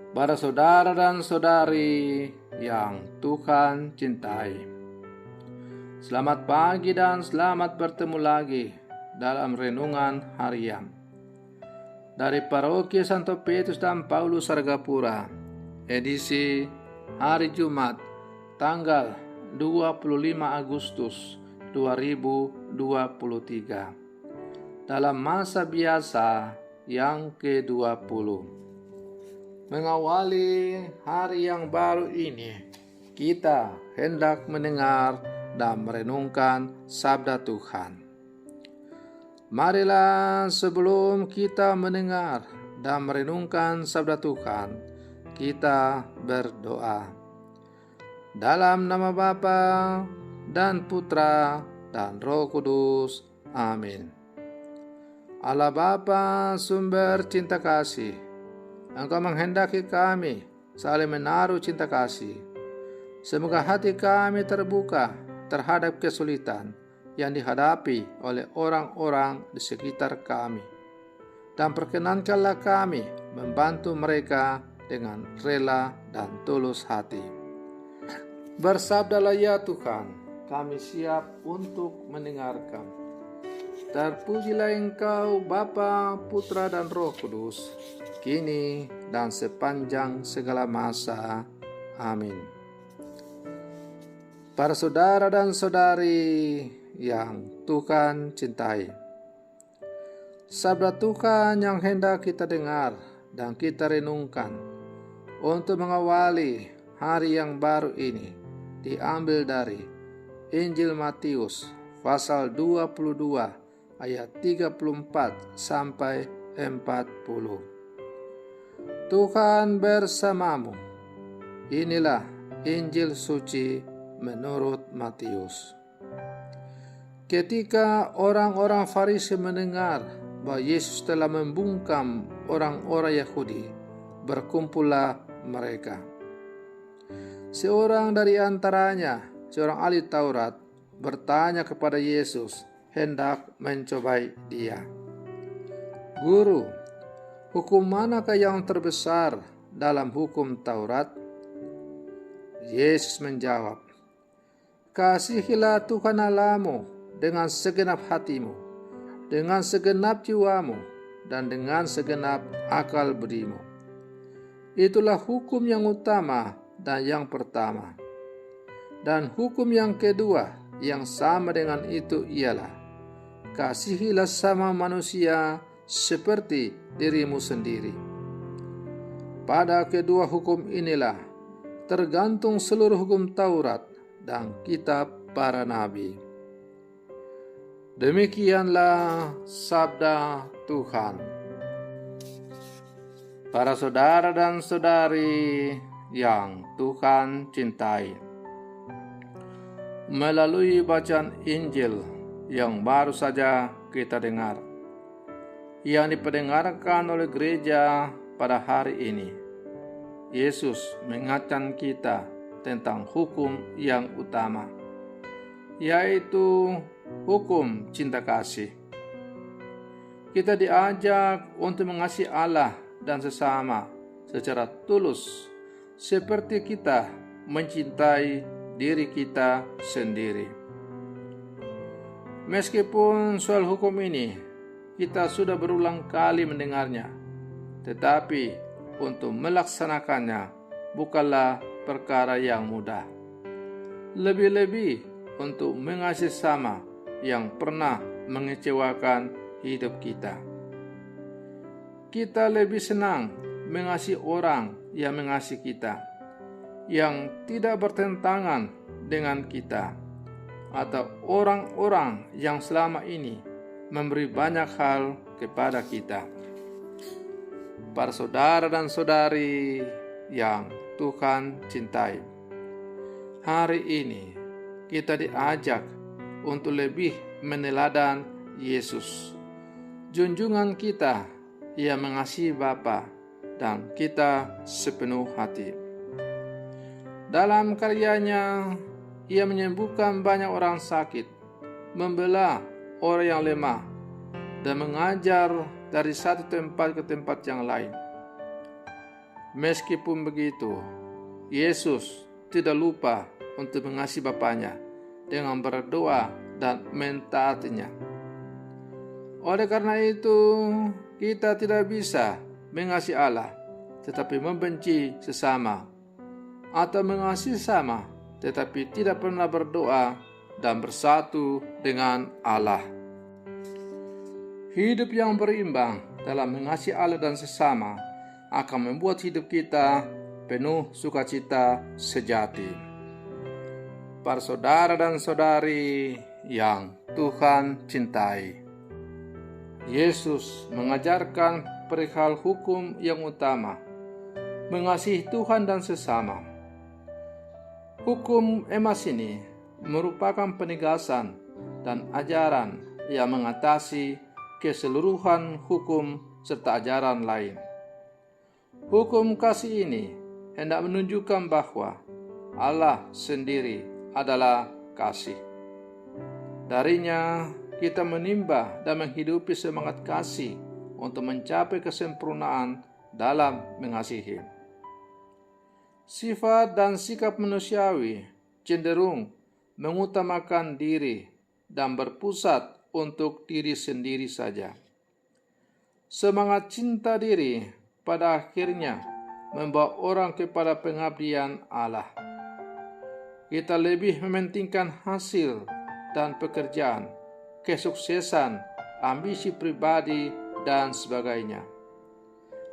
Para saudara dan saudari yang Tuhan cintai, selamat pagi dan selamat bertemu lagi dalam renungan harian dari Paroki Santo Petrus dan Paulus Sargapura, edisi hari Jumat, tanggal 25 Agustus 2023, dalam masa biasa yang ke-20. Mengawali hari yang baru ini, kita hendak mendengar dan merenungkan sabda Tuhan. Marilah sebelum kita mendengar dan merenungkan sabda Tuhan, kita berdoa. Dalam nama Bapa dan Putra dan Roh Kudus. Amin. Allah Bapa, sumber cinta kasih, Engkau menghendaki kami saling menaruh cinta kasih. Semoga hati kami terbuka terhadap kesulitan yang dihadapi oleh orang-orang di sekitar kami, dan perkenankanlah kami membantu mereka dengan rela dan tulus hati. Bersabdalah ya Tuhan, kami siap untuk mendengarkan. Terpujilah Engkau Bapa, Putra dan Roh Kudus, kini dan sepanjang segala masa. Amin. Para saudara dan saudari yang Tuhan cintai, sabda Tuhan yang hendak kita dengar dan kita renungkan untuk mengawali hari yang baru ini diambil dari Injil Matius pasal 22 ayat 34 sampai 40. Tuhan bersamamu. Inilah Injil suci menurut Matius. Ketika orang-orang Farisi mendengar bahwa Yesus telah membungkam orang-orang Yahudi, berkumpullah mereka. Seorang dari antaranya, seorang ahli Taurat, bertanya kepada Yesus, hendak mencobai dia. Guru, hukum manakah yang terbesar dalam hukum Taurat? Yesus menjawab, kasihilah Tuhan Allahmu dengan segenap hatimu, dengan segenap jiwamu, dan dengan segenap akal budimu. Itulah hukum yang utama dan yang pertama. Dan hukum yang kedua yang sama dengan itu ialah, kasihilah sama manusia seperti dirimu sendiri. Pada kedua hukum inilah tergantung seluruh hukum Taurat dan kitab para nabi. Demikianlah sabda Tuhan. Para saudara dan saudari yang Tuhan cintai, melalui bacaan Injil yang baru saja kita dengar, yang diperdengarkan oleh gereja pada hari ini, Yesus mengingatkan kita tentang hukum yang utama, yaitu hukum cinta kasih. Kita diajak untuk mengasihi Allah dan sesama secara tulus, seperti kita mencintai diri kita sendiri. Meskipun soal hukum ini kita sudah berulang kali mendengarnya, tetapi untuk melaksanakannya bukanlah perkara yang mudah. Lebih-lebih untuk mengasihi sama yang pernah mengecewakan hidup kita. Kita lebih senang mengasihi orang yang mengasihi kita, yang tidak bertentangan dengan kita, atau orang-orang yang selama ini memberi banyak hal kepada kita. Para saudara dan saudari yang Tuhan cintai, hari ini kita diajak untuk lebih meneladan Yesus, junjungan kita yang mengasihi Bapa dan kita sepenuh hati. Dalam karyanya, ia menyembuhkan banyak orang sakit, membela orang yang lemah, dan mengajar dari satu tempat ke tempat yang lain. Meskipun begitu, Yesus tidak lupa untuk mengasihi Bapanya dengan berdoa dan mentaatinya. Oleh karena itu, kita tidak bisa mengasihi Allah tetapi membenci sesama, atau mengasihi sesama tetapi tidak pernah berdoa dan bersatu dengan Allah. Hidup yang berimbang dalam mengasihi Allah dan sesama akan membuat hidup kita penuh sukacita sejati. Para saudara dan saudari yang Tuhan cintai, Yesus mengajarkan perihal hukum yang utama, mengasihi Tuhan dan sesama. Hukum emas ini merupakan penegasan dan ajaran yang mengatasi keseluruhan hukum serta ajaran lain. Hukum kasih ini hendak menunjukkan bahwa Allah sendiri adalah kasih. Darinya kita menimba dan menghidupi semangat kasih untuk mencapai kesempurnaan dalam mengasihi. Sifat dan sikap manusiawi cenderung mengutamakan diri dan berpusat untuk diri sendiri saja. Semangat cinta diri pada akhirnya membawa orang kepada pengabdian Allah. Kita lebih mementingkan hasil dan pekerjaan, kesuksesan, ambisi pribadi, dan sebagainya.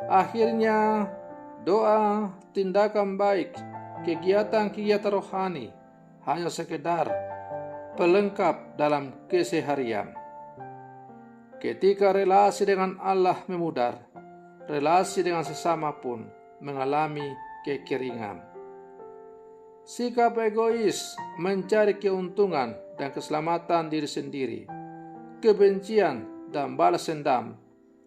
Akhirnya, doa, tindakan baik, kegiatan-kegiatan rohani hanya sekedar pelengkap dalam keseharian. Ketika relasi dengan Allah memudar, relasi dengan sesama pun mengalami kekeringan. Sikap egois mencari keuntungan dan keselamatan diri sendiri, kebencian dan balas dendam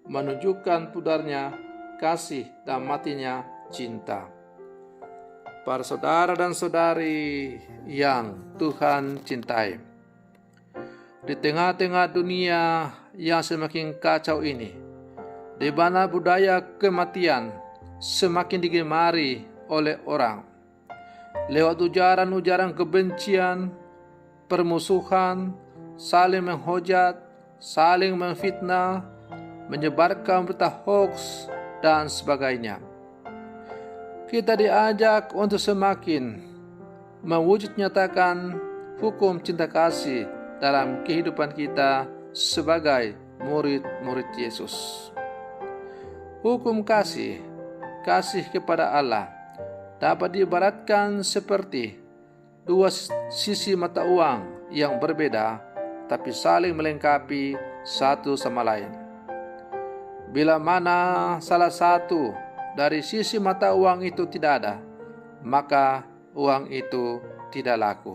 menunjukkan pudarnya kasih dan matinya cinta. Para saudara dan saudari yang Tuhan cintai, di tengah-tengah dunia yang semakin kacau ini, di mana budaya kematian semakin digemari oleh orang, lewat ujaran-ujaran kebencian, permusuhan, saling menghujat, saling memfitnah, menyebarkan berita hoax, dan sebagainya. Kita diajak untuk semakin mewujud nyatakan hukum cinta kasih dalam kehidupan kita sebagai murid-murid Yesus. Hukum kasih kepada Allah dapat diibaratkan seperti dua sisi mata uang yang berbeda tapi saling melengkapi satu sama lain. Bila mana salah satu dari sisi mata uang itu tidak ada, maka uang itu tidak laku.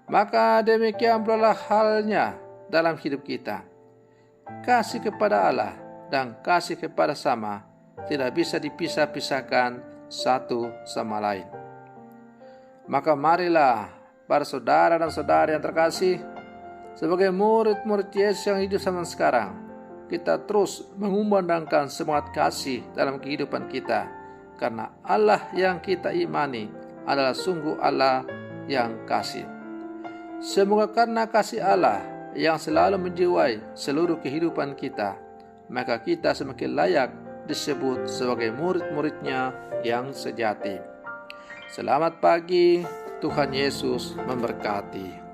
Maka demikian pula halnya dalam hidup kita. Kasih kepada Allah dan kasih kepada sama tidak bisa dipisah-pisahkan satu sama lain. Maka marilah para saudara dan saudari yang terkasih, sebagai murid-murid Yesus yang hidup zaman sekarang, kita terus mengumandangkan semangat kasih dalam kehidupan kita, karena Allah yang kita imani adalah sungguh Allah yang kasih. Semoga karena kasih Allah yang selalu menjiwai seluruh kehidupan kita, maka kita semakin layak disebut sebagai murid-muridnya yang sejati. Selamat pagi, Tuhan Yesus memberkati.